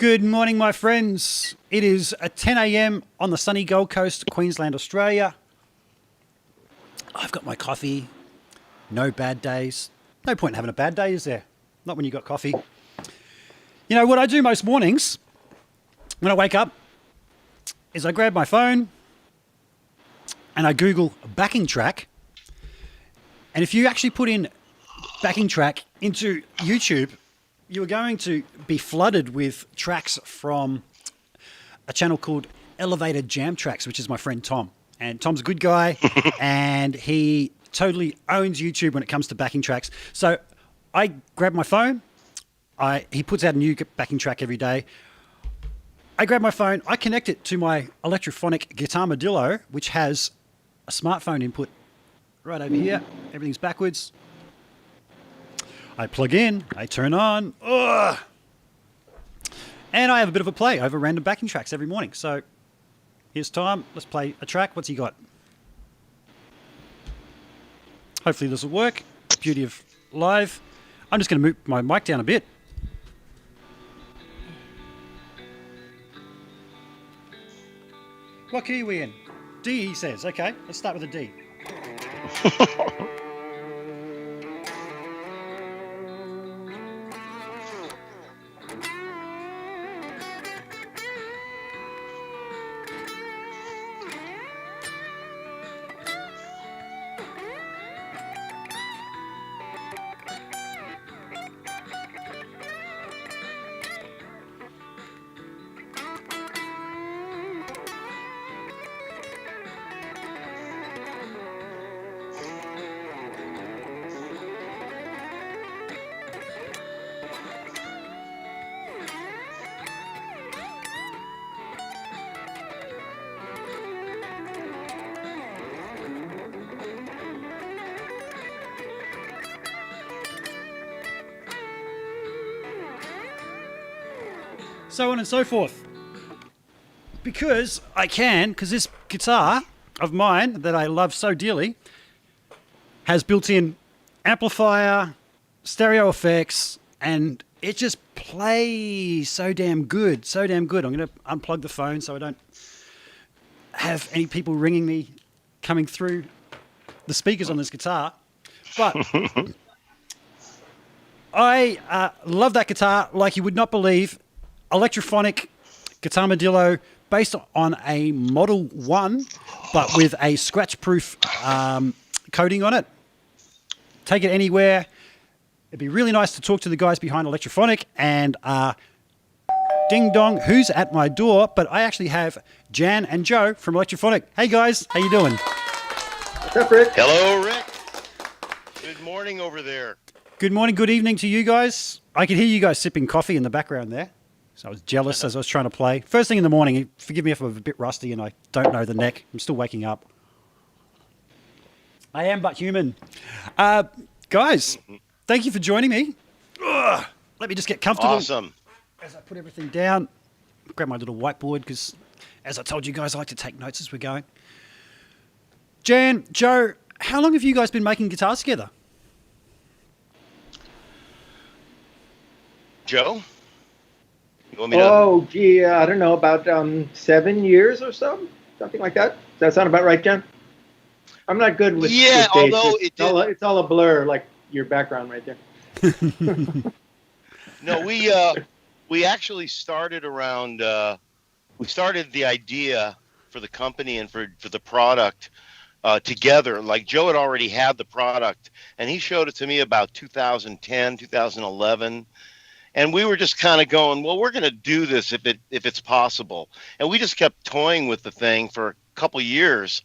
Good morning, my friends. It is at 10 a.m. on the sunny Gold Coast, Queensland, Australia. I've got my coffee. No bad days. No point in having a bad day, is there? Not when you got coffee. You know, what I do most mornings when I wake up is I grab my phone and I Google backing track. And if you actually put in backing track into YouTube, you are going to be flooded with tracks from a channel called Elevated Jam Tracks, which is my friend Tom. And Tom's a good guy, and he totally owns YouTube when it comes to backing tracks. So I grab my phone. He puts out a new backing track every day. I grab my phone. I connect it to my Electrophonic Guitarmadillo, which has a smartphone input right over here. Everything's backwards. I plug in, I turn on, and I have a bit of a play over random backing tracks every morning. So here's Tom. Let's play a track. What's he got? Hopefully this will work. Beauty of live. I'm just going to move my mic down a bit. What key are we in? D, he says. Okay, let's start with a D. So on and so forth. Because I can, because this guitar of mine that I love so dearly has built-in amplifier, stereo effects, and it just plays so damn good, so damn good. I'm going to unplug the phone so I don't have any people ringing me coming through the speakers on this guitar. But I love that guitar like you would not believe. Electrophonic Guitarmadillo, based on a Model One, but with a scratch-proof coating on it. Take it anywhere. It'd be really nice to talk to the guys behind Electrophonic. And ding dong, who's at my door? But I actually have Jan and Joe from Electrophonic. Hey guys, how you doing? What's up, Rick? Hello, Rick. Good morning over there. Good morning, good evening to you guys. I could hear you guys sipping coffee in the background there. So I was jealous as I was trying to play. First thing in the morning, forgive me if I'm a bit rusty and I don't know the neck. I'm still waking up. I am but human. Guys, thank you for joining me. Let me just get comfortable. Awesome. As I put everything down, grab my little whiteboard because, as I told you guys, I like to take notes as we're going. Jan, Joe, how long have you guys been making guitars together? Joe? You want me to... Oh, gee, I don't know, about 7 years or so, something like that. Does that sound about right, John? I'm not good with yeah, with dates. although It's all a blur, like your background right there. No, we actually started around. We started the idea for the company and for the product together. Like Joe had already had the product, and he showed it to me about 2010, 2011. And we were just kind of going, well, we're going to do this if it's possible. And we just kept toying with the thing for a couple of years.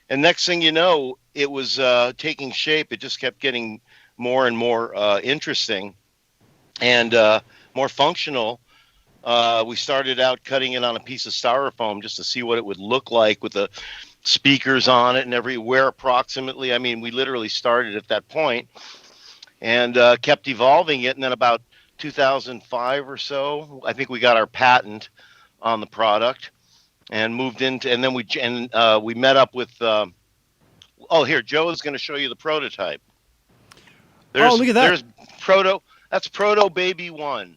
And next thing you know, it was taking shape. It just kept getting more and more interesting and more functional. We started out cutting it on a piece of styrofoam just to see what it would look like with the speakers on it and everywhere approximately. I mean, we literally started at that point and kept evolving it. And then about 2005 or so, I think we got our patent on the product and moved into, and then we met up with, here, Joe is going to show you the prototype. Look at that. There's Proto. That's Proto Baby 1.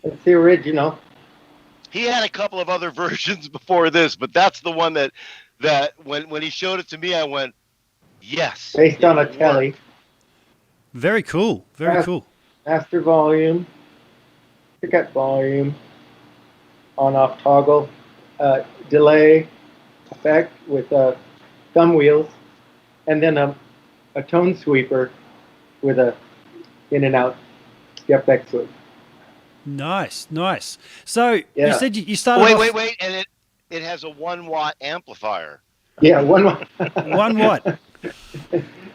It's the original. He had a couple of other versions before this, but that's the one that when he showed it to me, I went, yes. Based on a it'll telly. work. Very cool. Very cool. Master volume, pickup volume, on-off toggle, delay effect with thumb wheels, and then a tone sweeper with a in and out effect switch. Nice, nice. So Yeah. you said you started off Wait, and it has a 1-watt amplifier. Yeah, one. 1 watt.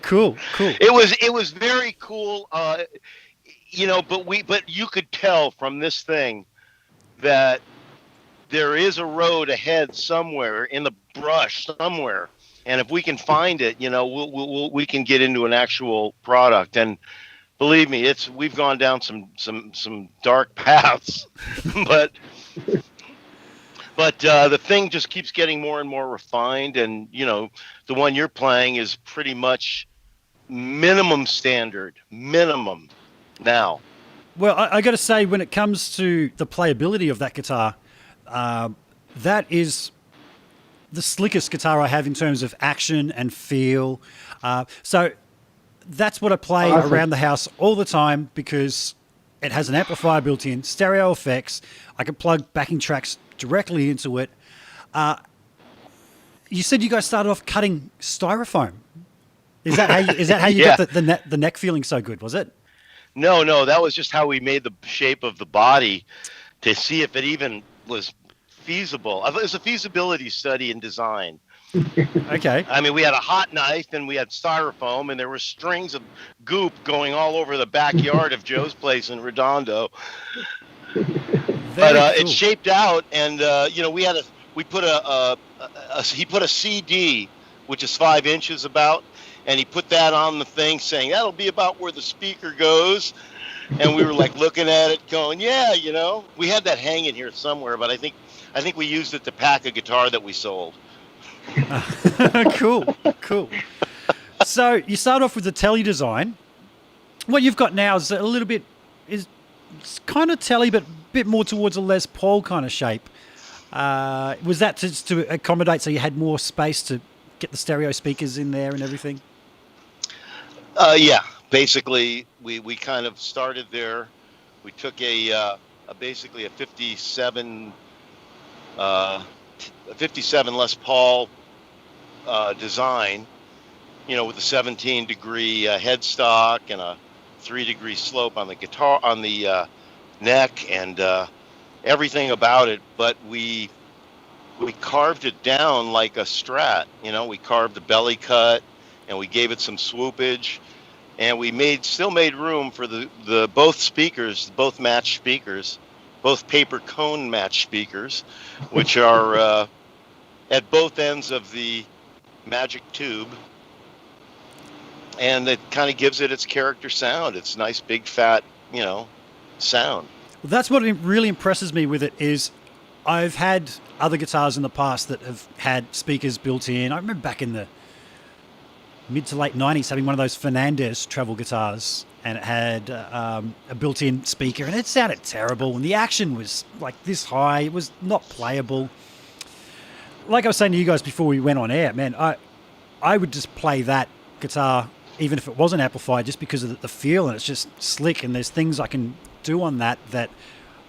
Cool. It was very cool, but you could tell from this thing that there is a road ahead somewhere in the brush somewhere, and if we can find it, we can get into an actual product. And believe me, we've gone down some dark paths, but the thing just keeps getting more and more refined, and the one you're playing is pretty much minimum now. Well, I got to say, when it comes to the playability of that guitar, that is the slickest guitar I have in terms of action and feel. So that's what I play around the house all the time, because it has an amplifier built in, stereo effects. I can plug backing tracks directly into it. You said you guys started off cutting styrofoam. Is that how you Yeah. got the neck feeling so good? Was it? No, that was just how we made the shape of the body to see if it even was feasible. It was a feasibility study in design. Okay. I mean, we had a hot knife and we had styrofoam, and there were strings of goop going all over the backyard of Joe's place in Redondo. Very cool. It shaped out, and he put a CD, which is 5 inches about, and he put that on the thing, saying that'll be about where the speaker goes. And we were like looking at it, going, yeah, we had that hanging here somewhere, but I think we used it to pack a guitar that we sold. Cool. So you start off with the telly design. What you've got now is it's kind of telly, but a bit more towards a Les Paul kind of shape. Was that just to accommodate so you had more space to get the stereo speakers in there and everything? Yeah, basically we kind of started there. We took basically a 57 Les Paul design, with a 17-degree headstock and a 3-degree slope on the guitar, on the neck, and everything about it. But we carved it down like a Strat. We carved the belly cut, and we gave it some swoopage, and we still made room for the both speakers, both matched speakers, both paper cone matched speakers, which are at both ends of the magic tube, and it kind of gives it its character sound. It's nice, big, fat, sound. Well, that's what really impresses me with it is I've had other guitars in the past that have had speakers built in. I remember back in the mid to late 90s having one of those Fernandez travel guitars, and it had a built-in speaker, and it sounded terrible, and the action was like this high. It was not playable. Like I was saying to you guys before we went on air, man, I would just play that guitar even if it wasn't amplified, just because of the feel, and it's just slick, and there's things I can do on that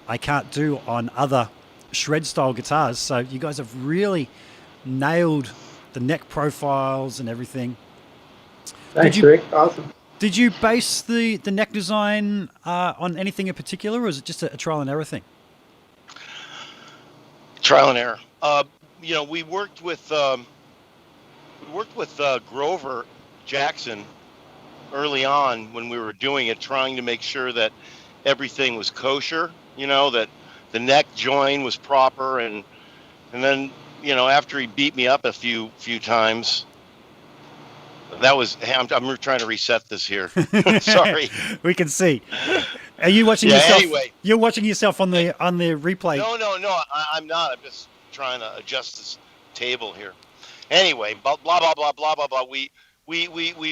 I can't do on other shred style guitars. So you guys have really nailed the neck profiles and everything. Thanks, Rick. Awesome. Did you base the neck design on anything in particular, or is it just a trial and error thing? Trial and error. We worked with Grover Jackson early on when we were doing it, trying to make sure that everything was kosher. That the neck join was proper, and then after he beat me up a few times. That was. I'm trying to reset this here. Sorry. We can see. Are you watching yourself? Anyway. You're watching yourself on the replay. No. I'm not. I'm just trying to adjust this table here. Anyway, blah blah blah blah blah blah. We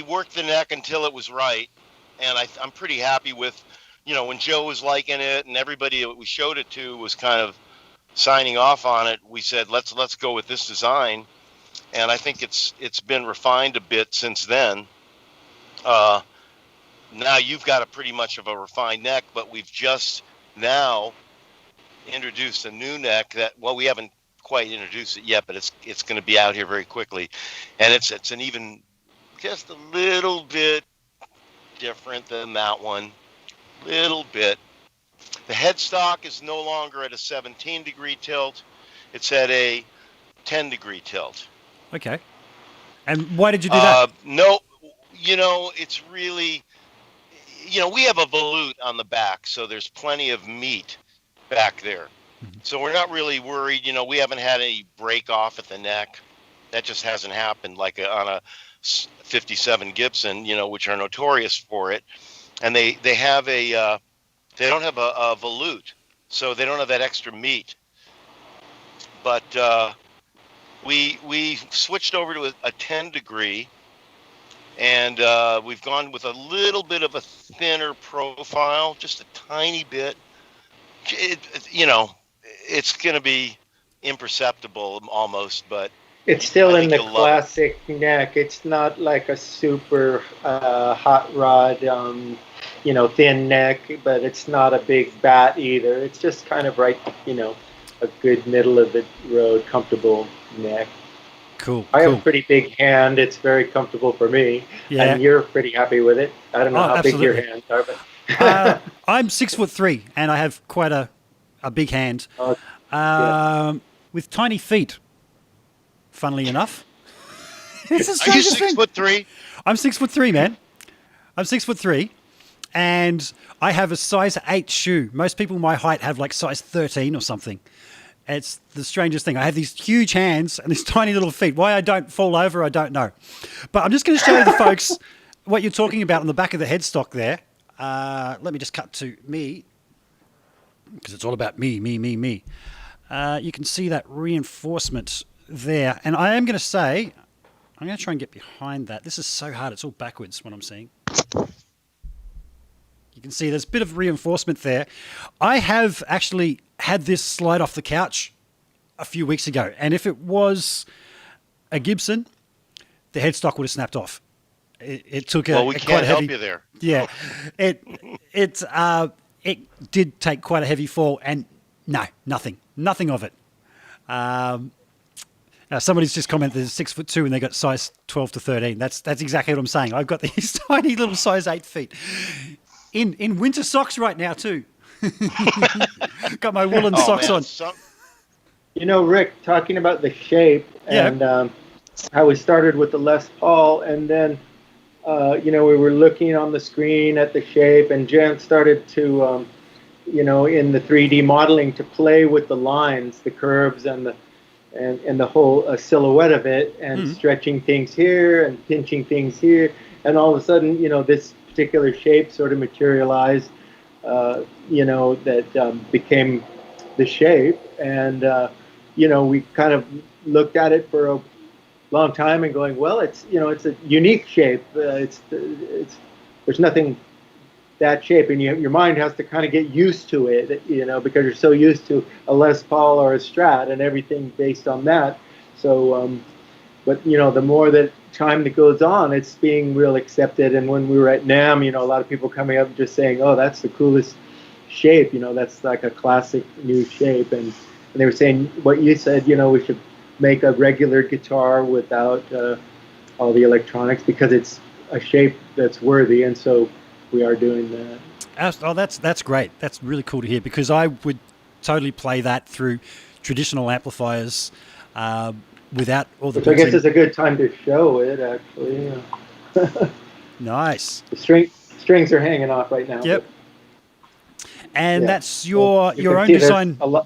worked the neck until it was right, and I'm pretty happy with, when Joe was liking it and everybody that we showed it to was kind of signing off on it, we said let's go with this design, and I think it's been refined a bit since then. Now you've got a pretty much of a refined neck, but we've just now introduced a new neck that, well, we haven't quite introduced it yet, but it's going to be out here very quickly, and it's an even just a little bit different than that one, little bit. The headstock is no longer at a 17-degree tilt; it's at a 10-degree tilt. Okay. And why did you do that? No, it's really, we have a volute on the back, so there's plenty of meat back there. So we're not really worried. We haven't had any break off at the neck. That just hasn't happened like on a 57 Gibson, which are notorious for it. And they have they don't have a volute, so they don't have that extra meat. But we switched over to a 10-degree, and we've gone with a little bit of a thinner profile, just a tiny bit. It's going to be imperceptible almost, but It's still I in think the you'll love it. classic neck. It's not like a super hot rod, thin neck, but it's not a big bat either. It's just kind of right, a good middle of the road, comfortable neck. Cool. I have a Cool. pretty big hand. It's very comfortable for me, Yeah. and you're pretty happy with it. I don't know Oh, how big your absolutely. hands are, but I'm 6'3", and I have quite a big hand, Oh, yeah. with tiny feet. Funnily enough, it's the Are you strangest thing. 6'3"? I'm 6'3", man. I'm 6'3", and I have a size 8 shoe. Most people my height have like size 13 or something. It's the strangest thing. I have these huge hands and these tiny little feet. Why I don't fall over, I don't know. But I'm just going to show the folks what you're talking about on the back of the headstock there. Let me just cut to me, because it's all about me. You can see that reinforcement there. And I am going to say, I'm going to try and get behind that. This is so hard. It's all backwards, what I'm seeing. You can see there's a bit of reinforcement there. I have actually had this slide off the couch a few weeks ago. And if it was a Gibson, the headstock would have snapped off. It took Well, we quite can't a help heavy, you there. Yeah, it did take quite a heavy fall, and no, nothing of it. Now somebody's just commented they're 6'2" and they got size 12 to 13. That's exactly what I'm saying. I've got these tiny little size 8 feet in winter socks right now too. Got my woolen socks on. Rick, talking about the shape Yeah. and how we started with the Les Paul, and then we were looking on the screen at the shape, and Jen started to, in the 3D modeling, to play with the lines, the curves, and the whole silhouette of it, and stretching things here and pinching things here, and all of a sudden, this particular shape sort of materialized, that became the shape, and we kind of looked at it for a long time and going, well, it's a unique shape. There's nothing that shape, and your mind has to kind of get used to it, because you're so used to a Les Paul or a Strat and everything based on that. So, but the more that time that goes on, it's being real accepted. And when we were at NAMM, a lot of people coming up just saying, "Oh, that's the coolest shape. That's like a classic new shape." And they were saying what you said. We should make a regular guitar without all the electronics, because it's a shape that's worthy, and so we are doing that. Oh, that's great. That's really cool to hear, because I would totally play that through traditional amplifiers without all the. Which I guess is a good time to show it, actually. Nice. The strings are hanging off right now. Yep. And yeah. that's your You can own see there's design a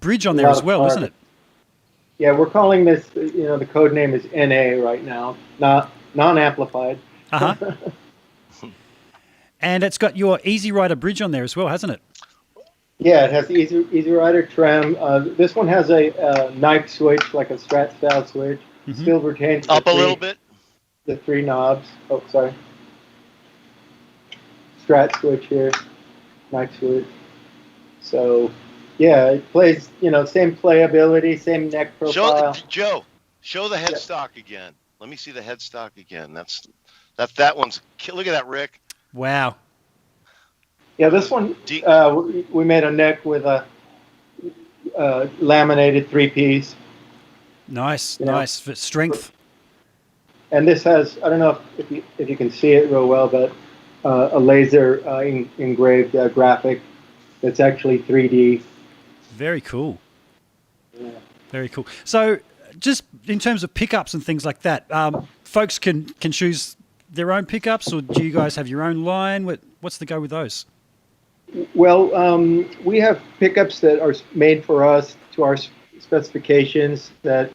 bridge on a there lot as of well, isn't carbon. it? Yeah, we're calling this, the code name is NA right now, not non-amplified. Uh-huh. And it's got your Easy Rider bridge on there as well, hasn't it? Yeah, it has the Easy Rider trim. This one has a knife switch, like a Strat style switch. Still retains Up a little bit. the 3 knobs. Oh, sorry. Strat switch here, knife switch. So, Yeah, it plays, same playability, same neck profile. Joe, show the Yeah. headstock again. Let me see the headstock again. That one's. Look at that, Rick. Wow. Yeah, this one, D- we made a neck with a laminated three-piece, Nice, you know. nice. For strength. And this has, I don't know if you can see it real well, but a laser engraved graphic that's actually 3D. Very cool. Yeah. Very cool. So, just in terms of pickups and things like that, folks can choose their own pickups, or do you guys have your own line? What's the go with those? Well, we have pickups that are made for us to our specifications that,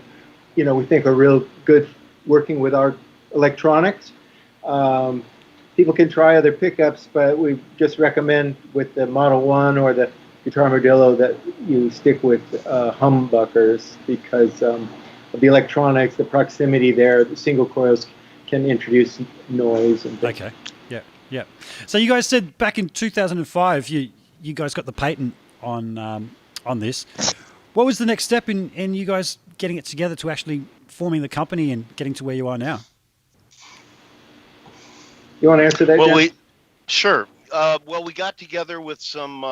we think are real good working with our electronics. People can try other pickups, but we just recommend with the Model One or the Guitarmadillo that you stick with humbuckers because of the electronics, the proximity there, the single coils can introduce noise and things. Okay. Yeah. Yeah. So you guys said back in 2005, you guys got the patent on this. What was the next step in you guys getting it together to actually forming the company and getting to where you are now? You want to answer that, well, Jen? sure. Well, we got together with some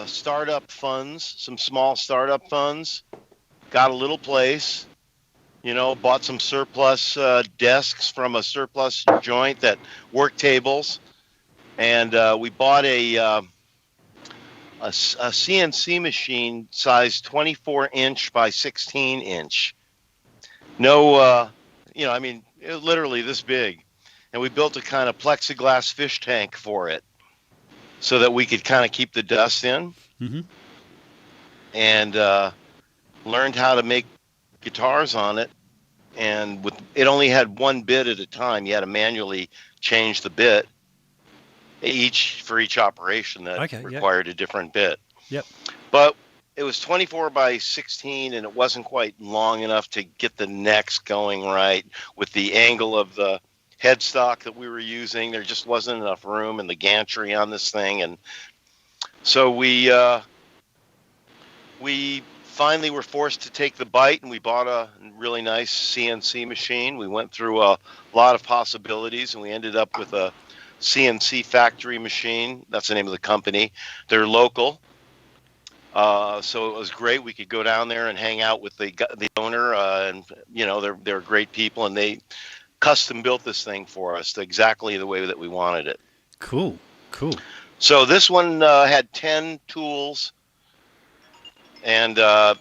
startup funds, some small startup funds. Got a little place. Bought some surplus desks from a surplus joint that work tables, and we bought a CNC machine size 24-inch by 16-inch. No, I mean, it was literally this big, and we built a kind of plexiglass fish tank for it, so that we could kind of keep the dust in, Mm-hmm. and learned how to make guitars on it. And it only had one bit at a time. You had to manually change the bit for each operation that required a different bit. Yep. But it was 24 by 16, and it wasn't quite long enough to get the necks going right with the angle of the headstock that we were using. There just wasn't enough room in the gantry on this thing, and so we finally were forced to take the bite, and we bought a really nice CNC machine. We went through a lot of possibilities, and we ended up with a CNC factory machine. That's the name of the company. They're local, so it was great. We could go down there and hang out with the owner, and they're great people, and they custom built this thing for us exactly the way that we wanted it. Cool. So this one had 10 tools. And 10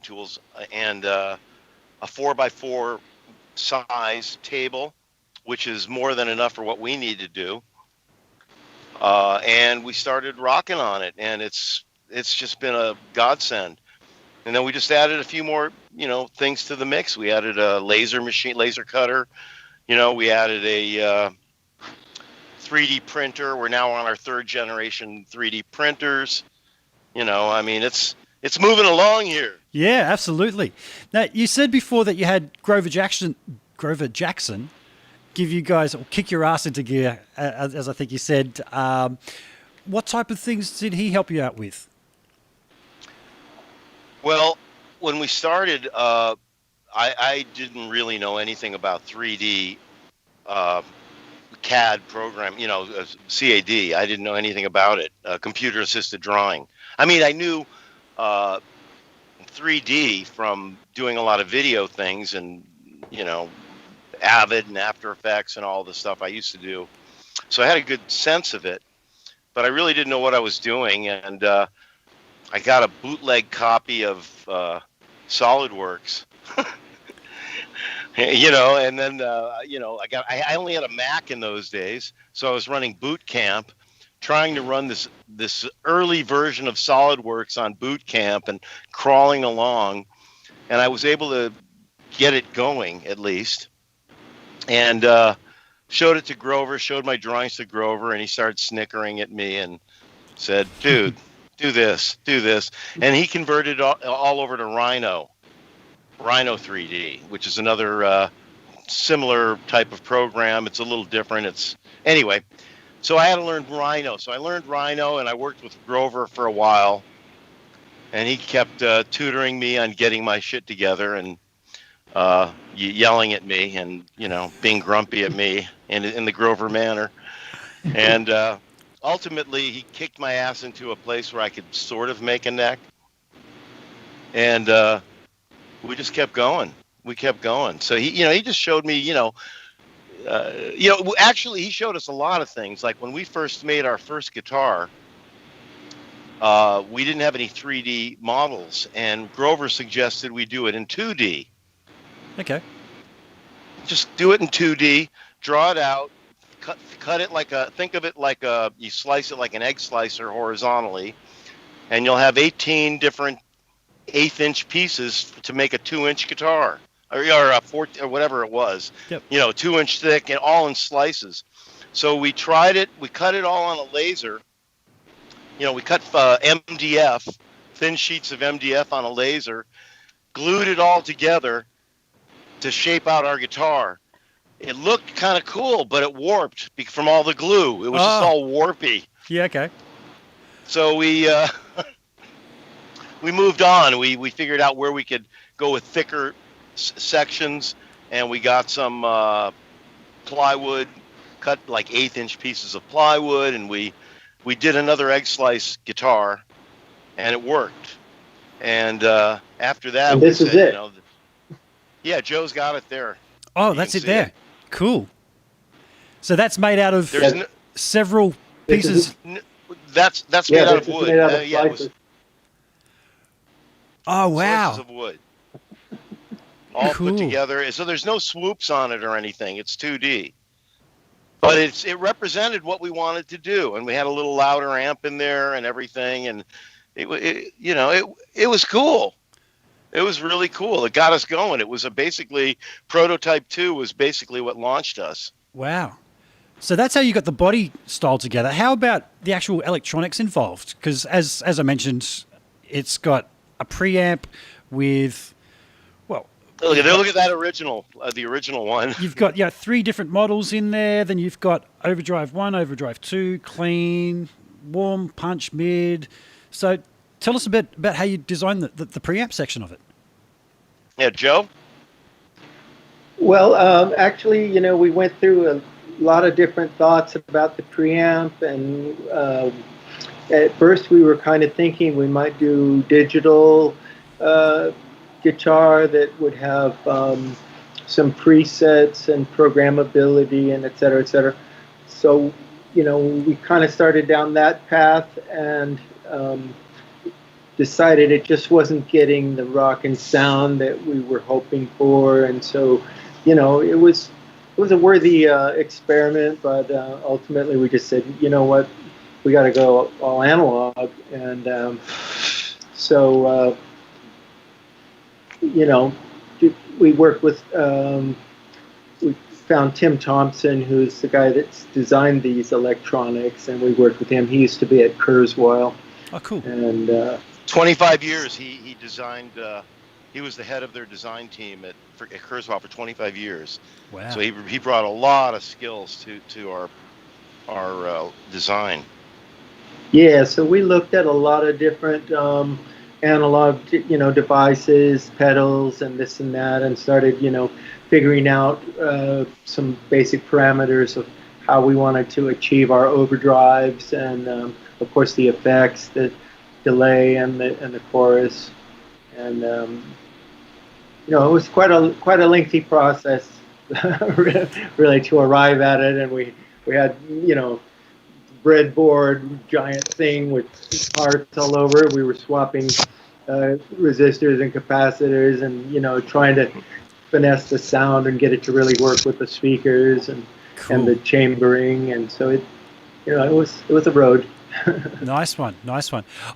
tools and a 4x4 size table, which is more than enough for what we need to do. And we started rocking on it, and it's just been a godsend. And then we just added a few more, things to the mix. We added a laser cutter. We added a 3D printer. We're now on our 3rd generation 3D printers. It's moving along here. Yeah, absolutely. Now, you said before that you had Grover Jackson give you guys, or kick your ass into gear, as I think you said. What type of things did he help you out with? Well, when we started, I didn't really know anything about 3D CAD program, CAD. I didn't know anything about it, computer-assisted drawing. I mean, I knew 3D from doing a lot of video things and, Avid and After Effects and all the stuff I used to do. So I had a good sense of it, but I really didn't know what I was doing. And I got a bootleg copy of SolidWorks, and then, I only had a Mac in those days. So I was running Boot Camp, trying to run this early version of SolidWorks on Boot Camp and crawling along, and I was able to get it going at least, and showed it to Grover, showed my drawings to Grover, and he started snickering at me and said, "Dude, do this," and he converted all over to Rhino 3D, which is another similar type of program. It's a little different. Anyway. So I had to learn Rhino. So I learned Rhino, and I worked with Grover for a while, and he kept tutoring me on getting my shit together and yelling at me and being grumpy at me in the Grover manner. And ultimately, he kicked my ass into a place where I could sort of make a neck, and we just kept going. We kept going. So he just showed me, actually, he showed us a lot of things. Like when we first made our first guitar, we didn't have any 3D models, and Grover suggested we do it in 2D. Okay. Just do it in 2D, draw it out, cut it think of it like you slice it like an egg slicer horizontally, and you'll have 18 different 1/8-inch pieces to make a 2-inch guitar, or a 4 or whatever it was. Yep. 2-inch thick and all in slices. So we tried it. We cut it all on a laser. We cut MDF, thin sheets of MDF on a laser, glued it all together to shape out our guitar. It looked kind of cool, but it warped from all the glue. It was just all warpy. Yeah, okay. So we moved on. We figured out where we could go with thicker sections, and we got some plywood, cut like 1/8-inch pieces of plywood, and we did another egg slice guitar, and it worked. And after that, and this is it. Yeah, Joe's got it there. Oh, that's it there. Cool. So that's made out of several pieces. That's made out of wood. Made out of slices. Oh, wow. Slices of wood. All cool. Put together. So there's no swoops on it or anything. It's 2D. But it represented what we wanted to do, and we had a little louder amp in there and everything, and it was cool. It was really cool. It got us going. It was basically Prototype 2 was basically what launched us. Wow. So that's how you got the body style together. How about the actual electronics involved? Because as I mentioned, it's got a preamp with, well... Look at that original, the original one. You've got 3 different models in there. Then you've got Overdrive 1, Overdrive 2, clean, warm, punch, mid. So tell us a bit about how you designed the preamp section of it. Yeah, Joe? Well, actually, we went through a lot of different thoughts about the preamp, and at first we were kind of thinking we might do digital guitar that would have some presets and programmability and et cetera. So, we kind of started down that path and decided it just wasn't getting the rockin' sound that we were hoping for, and so it was a worthy experiment, but ultimately we just said, you know what, we got to go all analog, and so we worked with we found Tim Thompson, who's the guy that's designed these electronics, and we worked with him. He used to be at Kurzweil. Oh, cool. And 25 years he designed. He was the head of their design team at Kurzweil for 25 years. Wow. So he brought a lot of skills to our design. Yeah, so we looked at a lot of different analog, devices, pedals, and this and that, and started, figuring out some basic parameters of how we wanted to achieve our overdrives, and of course the effects, the delay, and the chorus, and it was quite a lengthy process, really, to arrive at it, and we had breadboard giant thing with parts all over. We were swapping resistors and capacitors, and trying to finesse the sound and get it to really work with the speakers and Cool. and the chambering, and so it was a road. Nice one.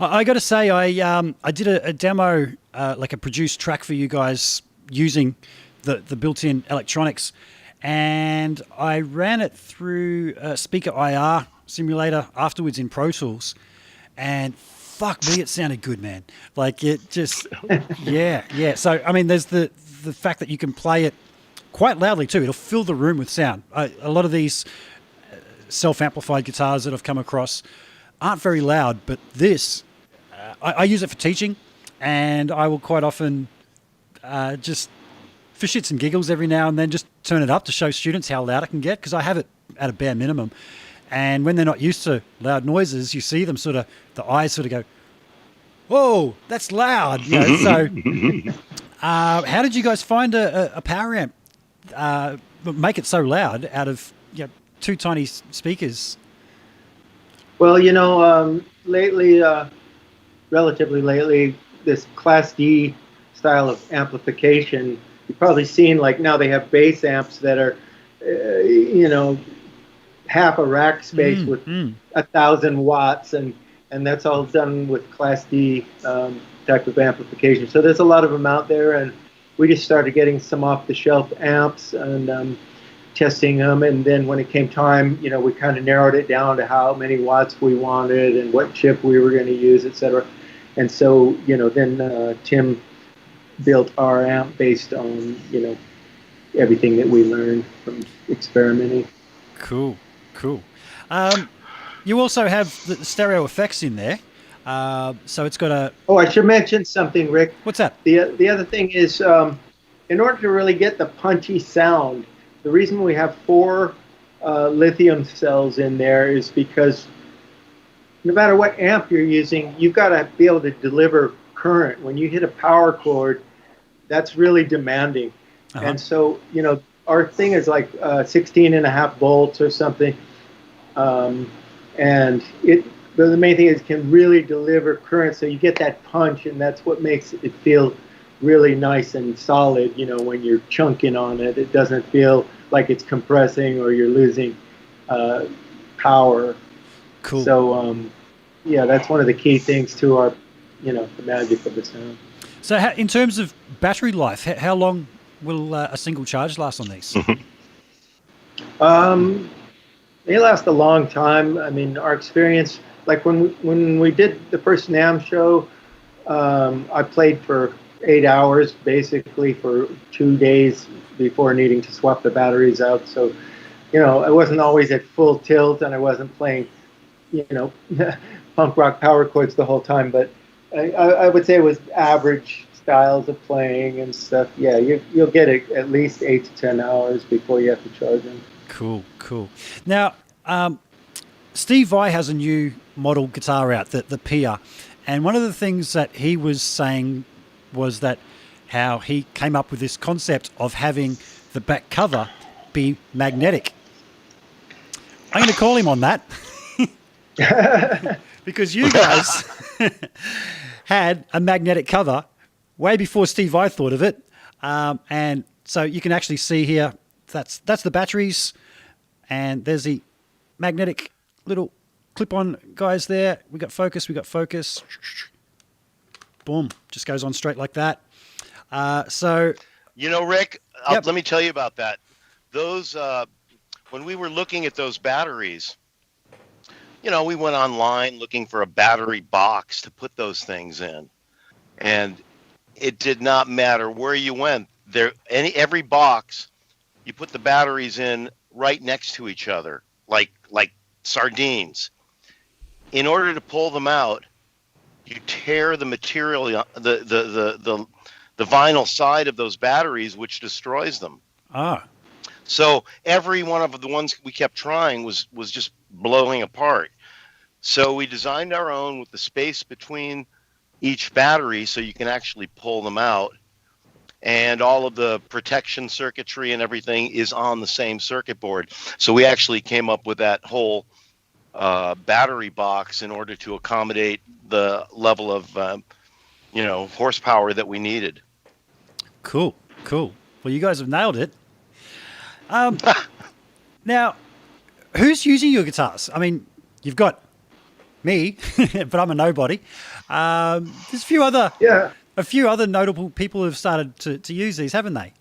I got to say, I did a demo, like a produced track for you guys using the built-in electronics, and I ran it through Speaker IR simulator afterwards in Pro Tools, and fuck me, it sounded good, man. Like it just, yeah. So I mean, there's the fact that you can play it quite loudly too. It'll fill the room with sound. A lot of these self-amplified guitars that I've come across aren't very loud, but this, I use it for teaching, and I will quite often just for shits and giggles every now and then just turn it up to show students how loud it can get, because I have it at a bare minimum. And when they're not used to loud noises, you see them sort of, the eyes sort of go, whoa, that's loud. You know, so how did you guys find a power amp make it so loud out of two tiny speakers? Well, lately, relatively lately, this Class D style of amplification, you've probably seen, like now they have bass amps that are, half a rack space with 1,000 watts, and that's all done with Class D type of amplification. So there's a lot of them out there, and we just started getting some off-the-shelf amps and testing them. And then when it came time, we kind of narrowed it down to how many watts we wanted and what chip we were going to use, etc. And so, then Tim built our amp based on, everything that we learned from experimenting. Cool. You also have the stereo effects in there. So it's got a... Oh, I should mention something, Rick. What's that? The other thing is, in order to really get the punchy sound, the reason we have 4 lithium cells in there is because no matter what amp you're using, you've got to be able to deliver current. When you hit a power chord, that's really demanding. Uh-huh. And so, our thing is like 16.5 volts or something. And the main thing is it can really deliver current, so you get that punch, and that's what makes it feel really nice and solid. When you're chunking on it, it doesn't feel like it's compressing or you're losing power. Cool. So, that's one of the key things to our, the magic of the sound. So in terms of battery life, how long will a single charge last on these? They last a long time. I mean, our experience, like when we did the first NAMM show, I played for 8 hours, basically for 2 days before needing to swap the batteries out. So, I wasn't always at full tilt, and I wasn't playing, punk rock power chords the whole time. But I would say it was average styles of playing and stuff. Yeah, you'll get it at least 8 to 10 hours before you have to charge them. Cool. Now, Steve Vai has a new model guitar out, the Pia, and one of the things that he was saying was that how he came up with this concept of having the back cover be magnetic. I'm going to call him on that because you guys had a magnetic cover way before Steve Vai thought of it, and so you can actually see here that's the batteries, and there's the magnetic little clip-on guys there. We got focus. Boom, just goes on straight like that. So, Rick, yep. Let me tell you about that. Those when we were looking at those batteries, we went online looking for a battery box to put those things in, and it did not matter where you went. Every box, you put the batteries in right next to each other, like sardines. In order to pull them out, you tear the material, the vinyl side of those batteries, which destroys them. So every one of the ones we kept trying was just blowing apart. So we designed our own with the space between each battery so you can actually pull them out. And all of the protection circuitry and everything is on the same circuit board. So we actually came up with that whole battery box in order to accommodate the level of, horsepower that we needed. Cool. Well, you guys have nailed it. Now, who's using your guitars? I mean, you've got me, but I'm a nobody. There's a few other notable people who've started to use these, haven't they?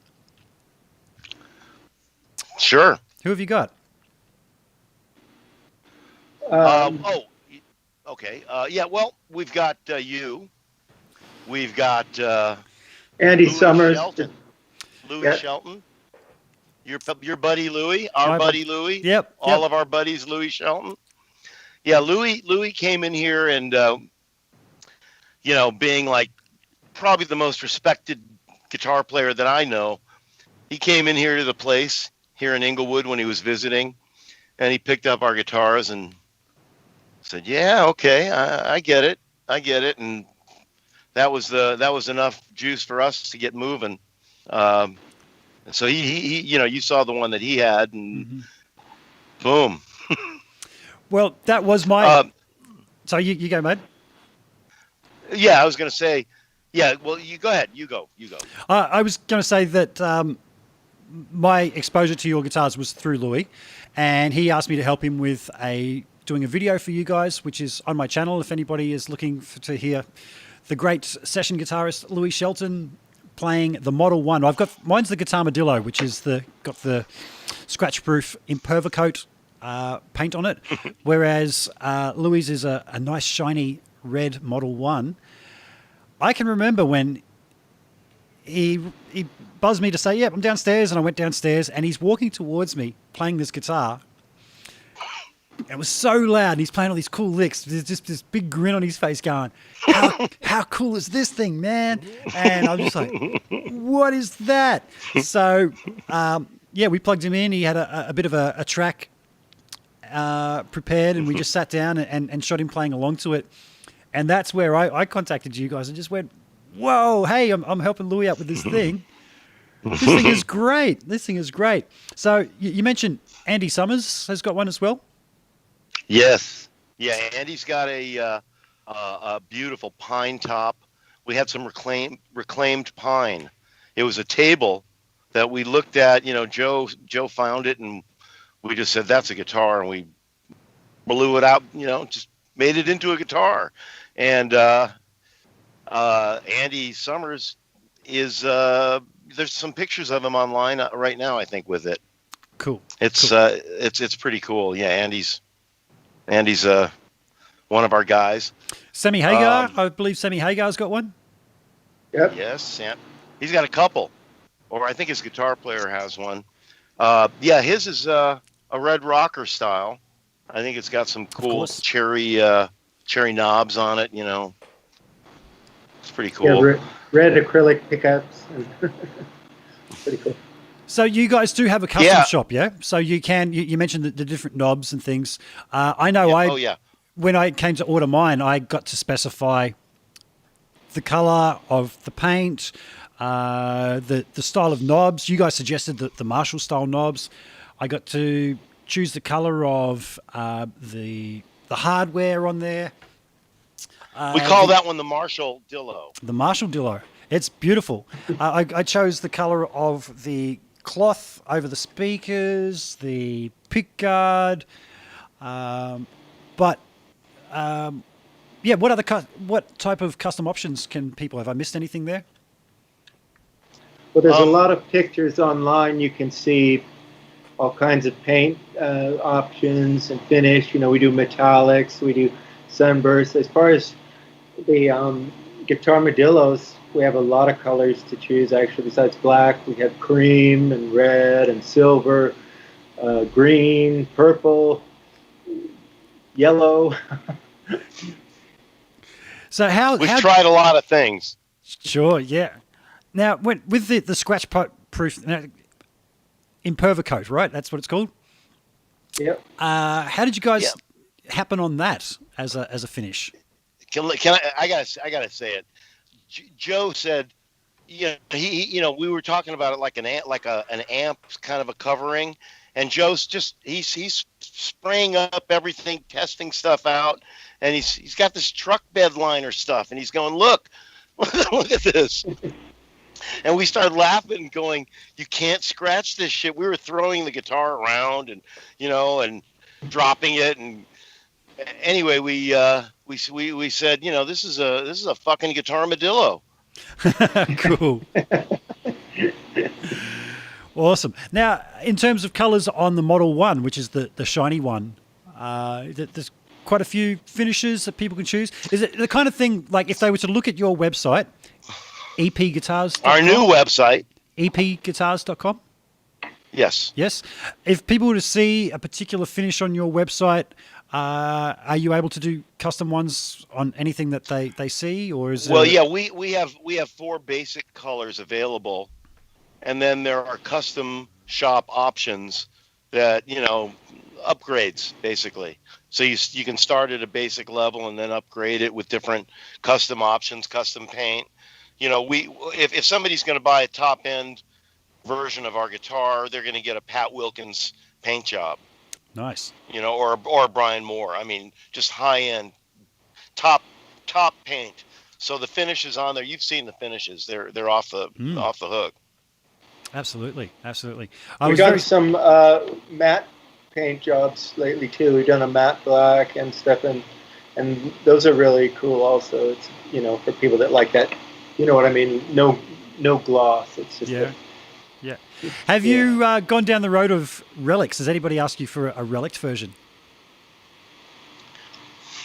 Sure. Who have you got? Okay. Well, we've got you. We've got Andy Louis Summers. Shelton. Louis Shelton. Your buddy Louie, our My buddy Louie. Yep. All of our buddies, Louie Shelton. Yeah, Louie came in here and being like probably the most respected guitar player that I know. He came in here to the place here in Inglewood when he was visiting, and he picked up our guitars and said, "Yeah, okay, I get it, and that was enough juice for us to get moving. And so he you saw the one that he had, and boom. Well, that was my. So you go, mate. Yeah, I was going to say. Yeah, well, you go ahead. You go. I was going to say that my exposure to your guitars was through Louis, and he asked me to help him with doing a video for you guys, which is on my channel. If anybody is looking to hear the great session guitarist Louis Shelton playing the Model One. Mine's the Guitarmadillo, which is got the scratch-proof Impervacoat paint on it, whereas Louis is a nice shiny red Model One. I can remember when he buzzed me to say, "Yep, I'm downstairs," and I went downstairs, and he's walking towards me playing this guitar. It was so loud, and he's playing all these cool licks. There's just this big grin on his face going, how cool is this thing, man? And I'm just like, what is that? So, we plugged him in. He had a bit of a track prepared, and we just sat down and shot him playing along to it. And that's where I contacted you guys and just went, whoa, hey, I'm helping Louis out with this thing. This thing is great. So you mentioned Andy Summers has got one as well? Yes. Yeah, Andy's got a beautiful pine top. We had some reclaimed pine. It was a table that we looked at. Joe found it, and we just said, that's a guitar, and we blew it out, just made it into a guitar. And Andy Summers is there's some pictures of him online right now, I think, with it. Cool. It's pretty cool. Yeah, Andy's one of our guys. Sammy Hagar, I believe Sammy Hagar's got one. Yep. Yes, Sam. He's got a couple, or I think his guitar player has one. His is a Red Rocker style. I think it's got some cool cherry knobs on it. It's pretty cool. Yeah, red acrylic pickups. Pretty cool. So you guys do have a custom shop, yeah? So you mentioned the different knobs and things. I know when I came to order mine, I got to specify the color of the paint, the style of knobs. You guys suggested the Marshall style knobs. I got to choose the color of the hardware on there. We call that one the Marshall Dillo. The Marshall Dillo. It's beautiful. I chose the color of the cloth over the speakers, the pick guard, what type of custom options can people have? I missed anything there? Well, there's a lot of pictures online. You can see all kinds of paint options and finish. We do metallics, we do sunbursts. As far as the Guitarmadillos, we have a lot of colors to choose, actually. Besides black, we have cream and red and silver, green, purple, yellow. So we've tried a lot of things. Sure, yeah. Now, with the scratch proof Impervacoat, right? That's what it's called. Yep. How did you guys happen on that as a finish? Can I gotta say it. Joe said, we were talking about it like an amp kind of a covering, and Joe's he's spraying up everything, testing stuff out, and he's got this truck bed liner stuff, and he's going, look at this. And we started laughing, going, "You can't scratch this shit." We were throwing the guitar around, and and dropping it, and anyway, we said, this is a fucking Guitarmadillo. Cool. Awesome. Now, in terms of colors on the Model One, which is the shiny one, there's quite a few finishes that people can choose. Is it the kind of thing, like if they were to look at your website, epguitars.com? Our new website. epguitars.com? Yes. Yes. If people were to see a particular finish on your website, are you able to do custom ones on anything that they see, or is Well, it? yeah, we have 4 basic colors available, and then there are custom shop options that, upgrades basically. So you can start at a basic level and then upgrade it with different custom options, custom paint. We if somebody's going to buy a top end version of our guitar, they're going to get a Pat Wilkins paint job, Nice. or Brian Moore. I mean, just high end, top paint. So the finishes on there, you've seen the finishes. They're off the hook. Absolutely. We've done some matte paint jobs lately too. We've done a matte black and stuff, and those are really cool. Also, it's for people that like that. You know what I mean? No gloss. It's just Yeah. Have you gone down the road of relics? Does anybody ask you for a relic version?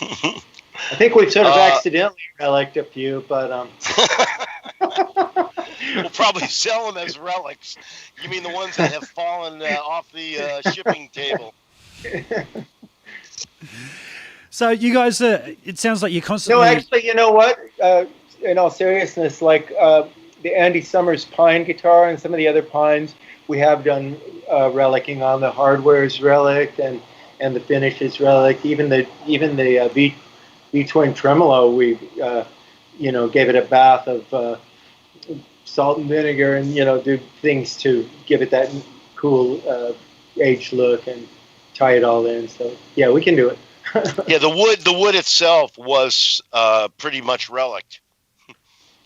I think we've sort of accidentally reliced a few, but we'll probably sell them as relics. You mean the ones that have fallen off the shipping table? So you guys, it sounds like you're constantly. No, actually, you know what? In all seriousness, like the Andy Summers Pine guitar and some of the other Pines, we have done relicking on. The hardware's relic and the finish is relic. Even the V twin tremolo, we gave it a bath of salt and vinegar, and do things to give it that cool aged look and tie it all in. So yeah, we can do it. Yeah, the wood itself was pretty much relic.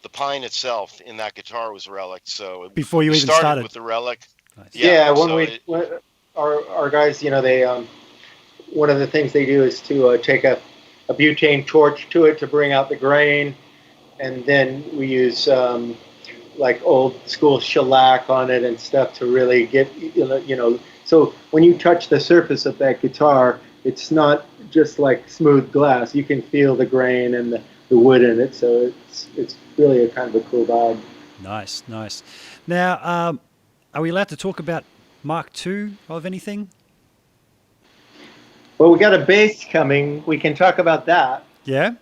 The pine itself in that guitar was relic. So before you even started with the relic. Nice. Yeah, when our guys, they one of the things they do is to take a butane torch to it to bring out the grain, and then we use like old school shellac on it and stuff to really get So when you touch the surface of that guitar, it's not just like smooth glass. You can feel the grain and the wood in it. So it's really a kind of a cool vibe. Nice. Now, are we allowed to talk about Mark II of anything? Well, we got a bass coming. We can talk about that. Yeah.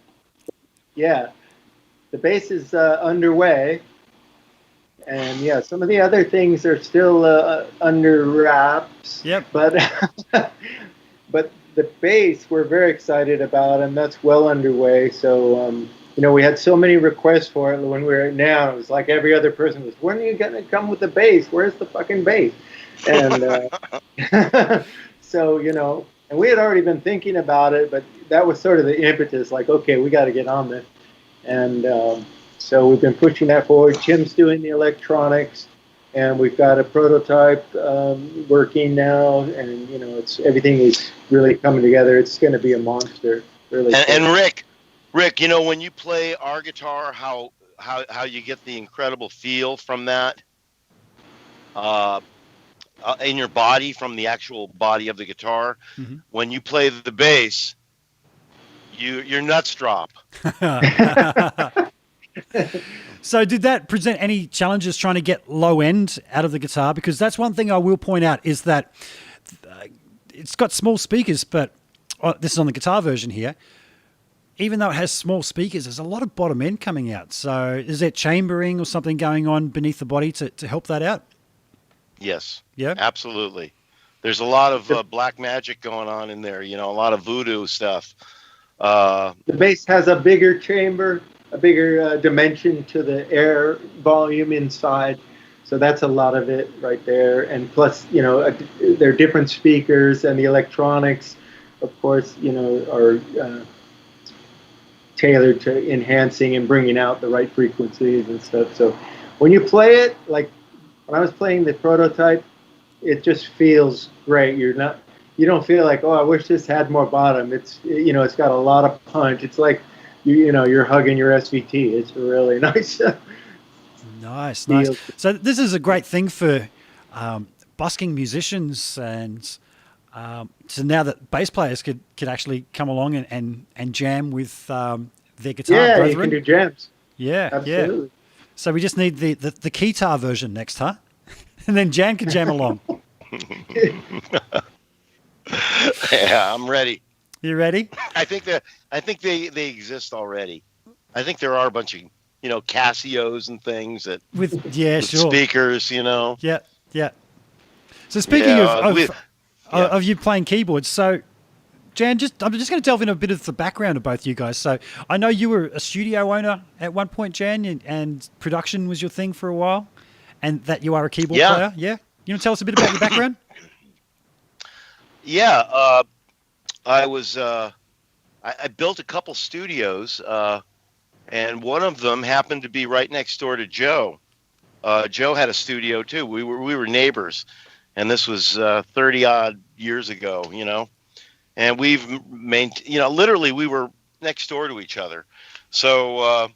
Yeah, the bass is underway, and yeah, some of the other things are still under wraps. Yep. But the bass we're very excited about, and that's well underway. So we had so many requests for it when we were at Now. It was like every other person was, "When are you gonna come with the bass? Where's the fucking bass?" And so and we had already been thinking about it, but that was sort of the impetus. Like, okay, we got to get on this. And so we've been pushing that forward. Tim's doing the electronics, and we've got a prototype working now. And everything is really coming together. It's going to be a monster, really. And Rick, when you play our guitar, how you get the incredible feel from that in your body, from the actual body of the guitar. Mm-hmm. When you play the bass, your nuts drop. So did that present any challenges trying to get low end out of the guitar? Because that's one thing I will point out is that it's got small speakers, but this is on the guitar version here. Even though it has small speakers, there's a lot of bottom end coming out. So is there chambering or something going on beneath the body to help that out? Yes. Yeah. Absolutely. There's a lot of black magic going on in there. A lot of voodoo stuff. The bass has a bigger chamber, a bigger dimension to the air volume inside. So that's a lot of it right there. And plus, there are different speakers, and the electronics, of course, are tailored to enhancing and bringing out the right frequencies and stuff. So when you play it, like when I was playing the prototype, it just feels great. You don't feel like, oh, I wish this had more bottom. It's it's got a lot of punch. It's like you're hugging your SVT. It's really nice. Nice. So this is a great thing for busking musicians, and so now that bass players could actually come along and jam with their guitar brethren. You can do jams. Yeah, absolutely. Yeah. So we just need the guitar version next, huh? And then Jan can jam along. Yeah, I'm ready. You ready? I think they exist already. I think there are a bunch of Casios and things that Yeah, with sure. speakers. Yeah, yeah. So speaking Yeah, yeah. of you playing keyboards, so Jan, I'm just going to delve into a bit of the background of both you guys. So I know you were a studio owner at one point, Jan, and production was your thing for a while, and that you are a keyboard Yeah. player. Yeah, you want to tell us a bit about your background? Yeah, I was I built a couple studios, and one of them happened to be right next door to Joe. Joe had a studio too. We were neighbors, and this was 30 odd years ago, and we've maintained, literally we were next door to each other. So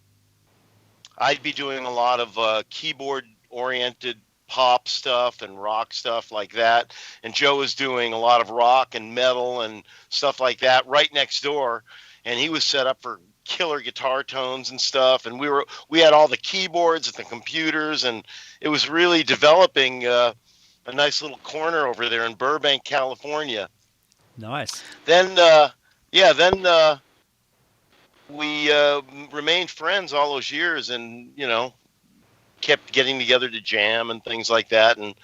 I'd be doing a lot of keyboard oriented pop stuff and rock stuff like that, and Joe was doing a lot of rock and metal and stuff like that right next door, and he was set up for killer guitar tones and stuff, and we had all the keyboards and the computers, and it was really developing a nice little corner over there in Burbank, California. Nice. Then we remained friends all those years, and kept getting together to jam and things like that. And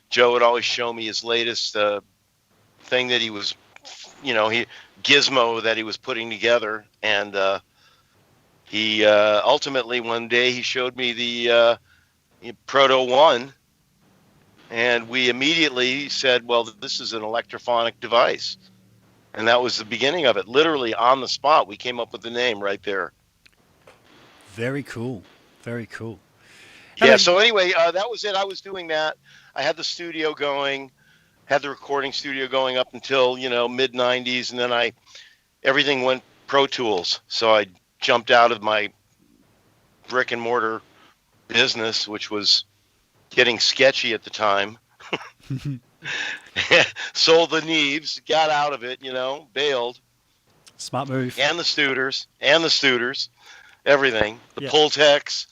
Joe would always show me his latest thing that he was, gizmo that he was putting together. And he ultimately one day he showed me the Proto One, and we immediately said, well, this is an electrophonic device. And that was the beginning of it. Literally on the spot, we came up with the name right there. Very cool. Very cool. Yeah, so anyway, that was it. I was doing that. I had the studio going, had the recording studio going up until, mid 90s. And then everything went Pro Tools. So I jumped out of my brick and mortar business, which was getting sketchy at the time. Sold the Neves, got out of it, bailed. Smart move. And the Studers, everything. The Pultecs.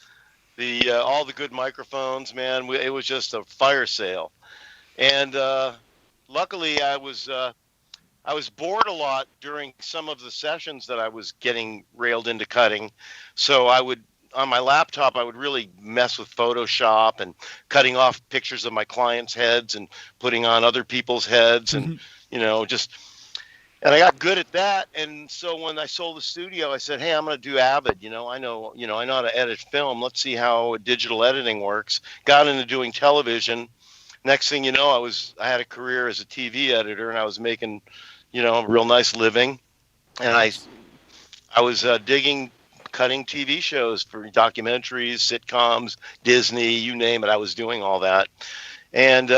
All the good microphones, man. It was just a fire sale, and luckily I was bored a lot during some of the sessions that I was getting railed into cutting. So I would, on my laptop, I would really mess with Photoshop and cutting off pictures of my clients' heads and putting on other people's heads, and and I got good at that. And so when I sold the studio, I said, hey, I'm going to do Avid. I know how to edit film. Let's see how digital editing works. Got into doing television. Next thing you know, I had a career as a TV editor, and I was making, a real nice living. And I was digging cutting TV shows for documentaries, sitcoms, Disney, you name it. I was doing all that. And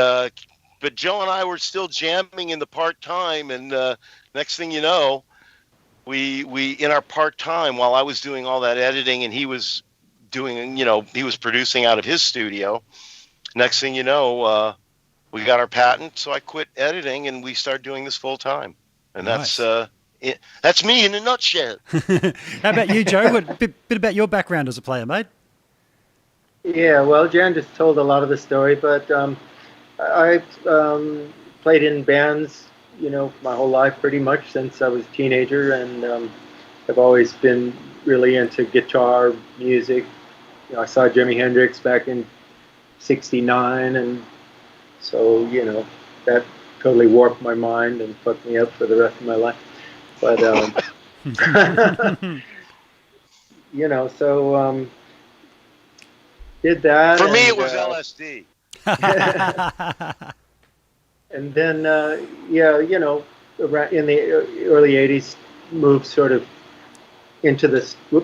but Joe and I were still jamming in the part-time, and next thing you know, we in our part-time, while I was doing all that editing and he was doing, he was producing out of his studio. Next thing you know, we got our patent, so I quit editing and we started doing this full-time. And nice. That's me in a nutshell. How about you, Joe? What bit about your background as a player, mate? Yeah, well, Jan just told a lot of the story, but I played in bands, my whole life pretty much since I was a teenager, and I've always been really into guitar music. I saw Jimi Hendrix back in '69, and so that totally warped my mind and fucked me up for the rest of my life. But so did that. For me, it was LSD. And then, in the early '80s, moved sort of into the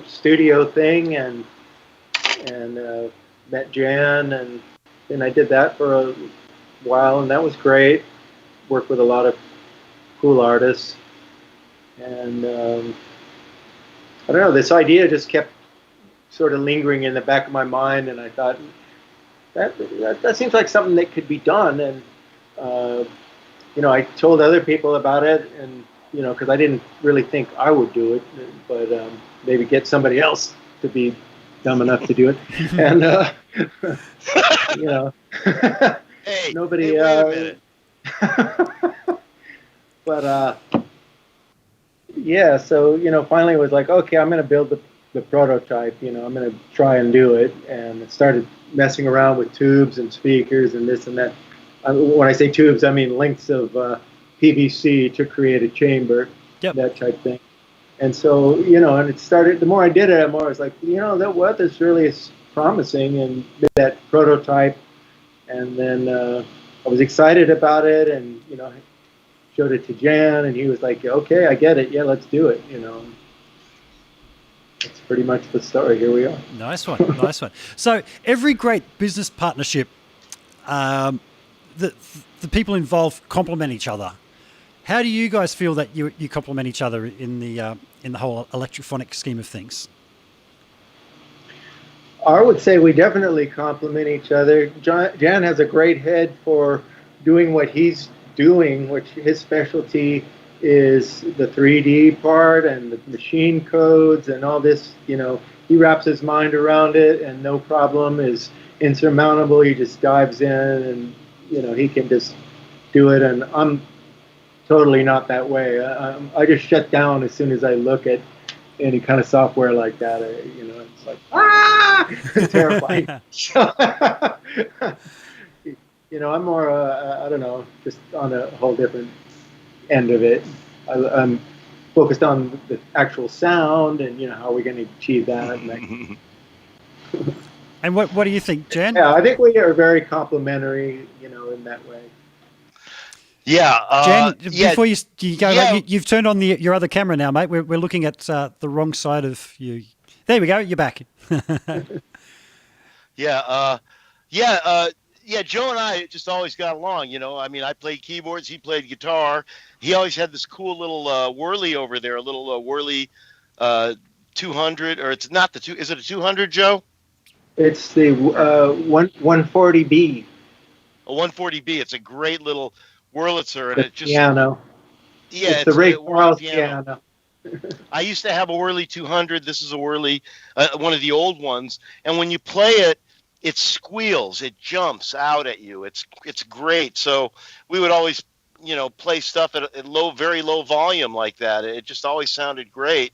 studio thing, and met Jan, and I did that for a while, and that was great. Worked with a lot of cool artists, and I don't know, this idea just kept sort of lingering in the back of my mind, and I thought that seems like something that could be done, and I told other people about it, and because I didn't really think I would do it, but maybe get somebody else to be dumb enough to do it, and Hey, nobody. wait a minute. But yeah, so finally it was like, okay, I'm going to build the prototype. I'm going to try and do it, and started messing around with tubes and speakers and this and that. When I say tubes, I mean lengths of PVC to create a chamber, Yep. that type thing. And so, and it started. The more I did it, the more I was like, that weather's really is promising, and did that prototype, and then I was excited about it, and showed it to Jan, and he was like, "Okay, I get it. Yeah, let's do it." That's pretty much the story. Here we are. Nice one, nice one. So every great business partnership, the people involved complement each other. How do you guys feel that you complement each other in the whole electrophonic scheme of things? I would say we definitely complement each other. Jan has a great head for doing what he's doing, which his specialty is the 3D part and the machine codes and all this. He wraps his mind around it, and no problem is insurmountable. He just dives in, and he can just do it. And I'm totally not that way. I just shut down as soon as I look at any kind of software like that. It's like, it's terrifying. I'm more, I don't know, just on a whole different end of it. I'm focused on the actual sound and, how are we going to achieve that. And what do you think, Jan? Yeah, I think we are very complementary, in that way. Yeah. Jan, before you go, yeah. mate, you've turned on your other camera now, mate. We're looking at the wrong side of you. There we go. You're back. Yeah. Joe and I just always got along. I mean, I played keyboards, he played guitar. He always had this cool little Wurly over there, a little Wurly 200, or it's not the two. Is it a 200, Joe? It's the 140B. A 140B. It's a great little Wurlitzer, and it just piano. Yeah, it's the Ray Charles piano. I used to have a Wurly 200. This is a Wurly, one of the old ones. And when you play it, it squeals. It jumps out at you. It's great. So we would always, play stuff at very low volume like that. It just always sounded great,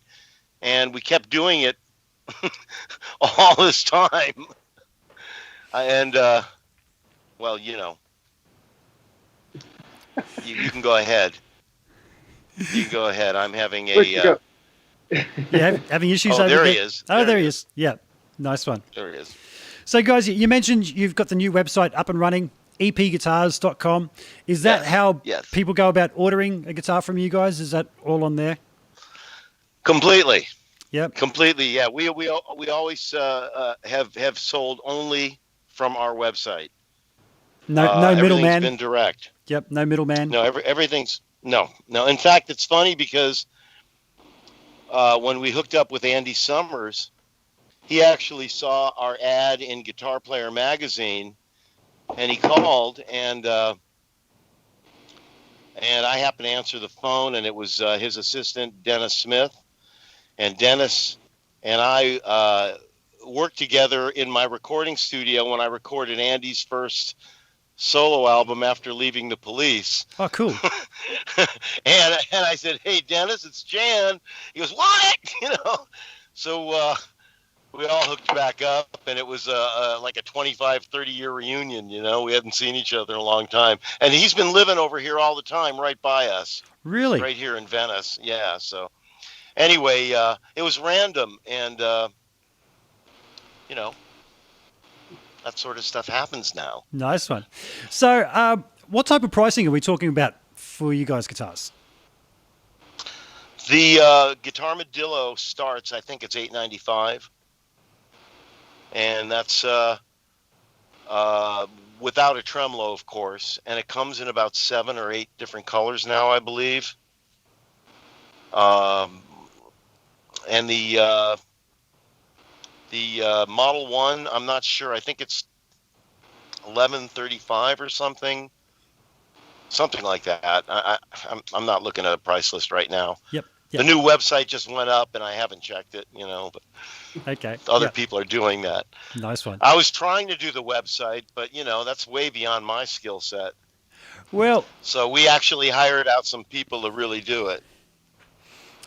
and we kept doing it all this time. And well, you can go ahead. You can go ahead. I'm having yeah, having issues over there. There He is. There he is. Yeah, nice one. There he is. So, guys, you mentioned you've got the new website up and running, epguitars.com. Is that how people go about ordering a guitar from you guys? Is that all on there? Completely. Yep. Completely. Yeah. We always have sold only from our website. No middleman. Everything's been direct. Yep. No middleman. No, everything's no. In fact, it's funny because when we hooked up with Andy Summers, he actually saw our ad in Guitar Player magazine, and he called, and I happened to answer the phone, and it was his assistant, Dennis Smith. And Dennis and I worked together in my recording studio when I recorded Andy's first solo album after leaving the Police. Oh, cool. and I said, "Hey, Dennis, it's Jan." He goes, "What?" So we all hooked back up, and it was like a 25, 30-year reunion. We hadn't seen each other in a long time. And he's been living over here all the time, right by us. Really? Right here in Venice. Yeah, so anyway, it was random, and, that sort of stuff happens now. Nice one. So what type of pricing are we talking about for you guys' guitars? The Guitarmadillo starts, I think it's $895. And that's without a tremolo, of course. And it comes in about 7 or 8 different colors now, I believe. And the Model One, I'm not sure. I think it's $1135 or something like that. I'm not looking at a price list right now. Yep. The new website just went up, and I haven't checked it. But okay. Other people are doing that. Nice one. I was trying to do the website, but that's way beyond my skill set. Well, So we actually hired out some people to really do it.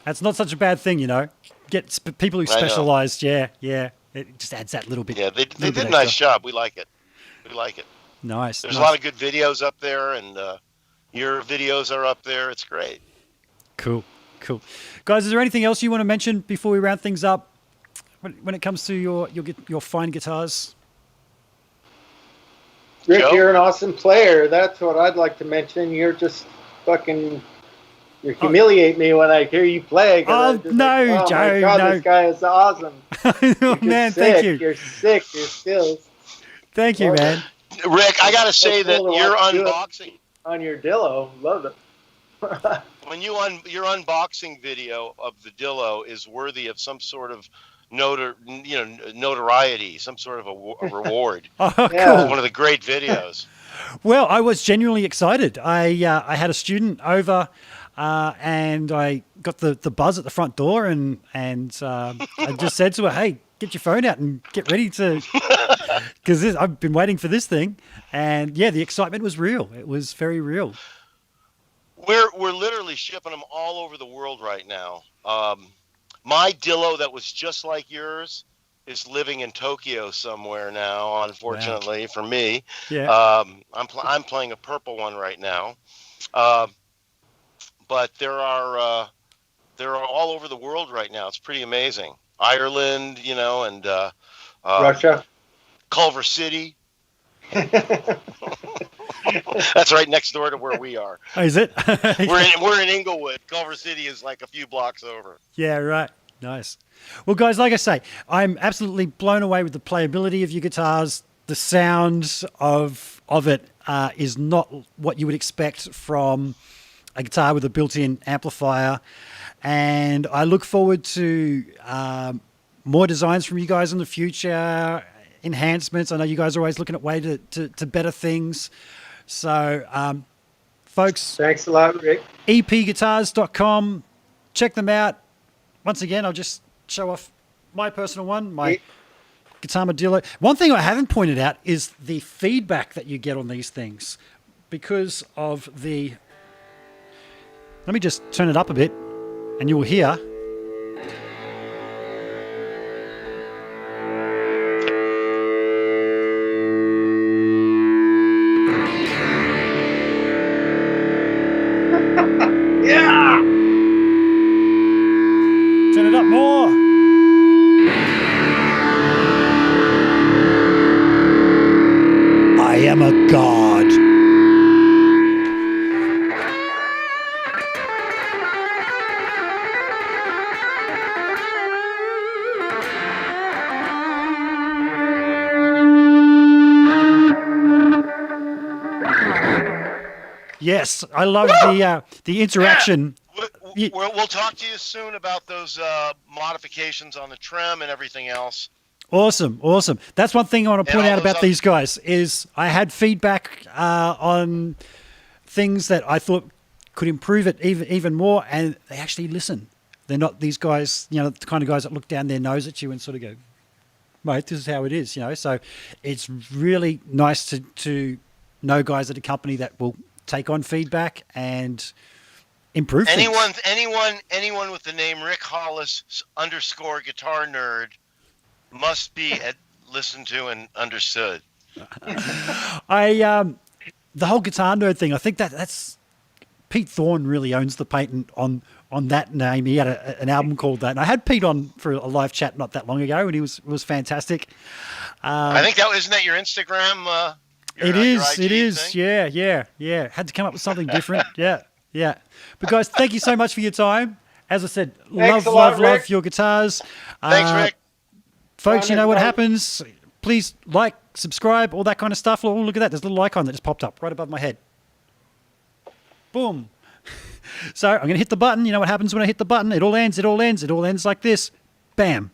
that's not such a bad thing, you know. Get people who I know. specialize. Yeah, yeah. It just adds that little bit. Yeah, they little did bit a nice extra. job. We like it. We like it. Nice. There's a Nice. lot of good videos up there, and your videos are up there. It's great. Cool. Cool. Guys, is there anything else you want to mention before we round things up when it comes to your fine guitars? Rick, Joe? you're an awesome player. That's what I'd like to mention. You're just fucking. You humiliate me when I hear you play. 'Cause Oh, I'm just no, like, oh Joe, my God, no. this guy is awesome. Oh, You're man, sick. thank you. You're sick. Your skills Thank you, Love it. man. Rick, I got to say that cool to your watch you unboxing, on your Dillo. Love it. when your unboxing video of the Dillo is worthy of some sort of notoriety, some sort of a reward. Oh, Yeah. cool. One of the great videos. Well, I was genuinely excited. I had a student over, and I got the buzz at the front door, and I just said to her, "Hey, get your phone out and get ready to," because I've been waiting for this thing, and yeah, the excitement was real. It was very real. We're literally shipping them all over the world right now. My Dillo that was just like yours is living in Tokyo somewhere now. Unfortunately for me, Yeah. I'm playing a purple one right now, but they're all over the world right now. It's pretty amazing. Ireland, and Russia. Culver City. That's right next door to where we are. Oh, is it? We're in Inglewood. Culver City is like a few blocks over. Yeah, right. Nice. Well, guys, like I say, I'm absolutely blown away with the playability of your guitars. The sound of it is not what you would expect from a guitar with a built-in amplifier. And I look forward to more designs from you guys in the future, enhancements. I know you guys are always looking at ways to better things. So, folks, Thanks a lot, Rick. epguitars.com. Check them out. Once again, I'll just show off my personal one, my Guitarmadillo. One thing I haven't pointed out is the feedback that you get on these things because of the... Let me just turn it up a bit and you will hear... Yeah. Turn it up more. I am a god. Yes, I love the interaction. We'll talk to you soon about those modifications on the trim and everything else. Awesome, awesome. That's one thing I want to point all out those about these guys is I had feedback on things that I thought could improve it even more, and they actually listen. They're not these guys, the kind of guys that look down their nose at you and sort of go, mate, this is how it is, So it's really nice to know guys at a company that will take on feedback and improve things. Anyone with the name Rick Hollis _ guitar nerd must be listened to and understood. The whole guitar nerd thing, I think that's Pete Thorne really owns the patent on that name. He had an album called that, and I had Pete on for a live chat not that long ago, and he was fantastic. I think isn't that your Instagram? It is. thing? Yeah. Had to come up with something different. Yeah. But guys, thank you so much for your time. As I said, Thanks a lot, love Rick. your guitars. Thanks, Rick. Folks, you know what Bye. happens. Please like, subscribe, all that kind of stuff. Oh, look at that. There's a little icon that just popped up right above my head. Boom. So I'm going to hit the button. You know what happens when I hit the button? It all ends like this. Bam.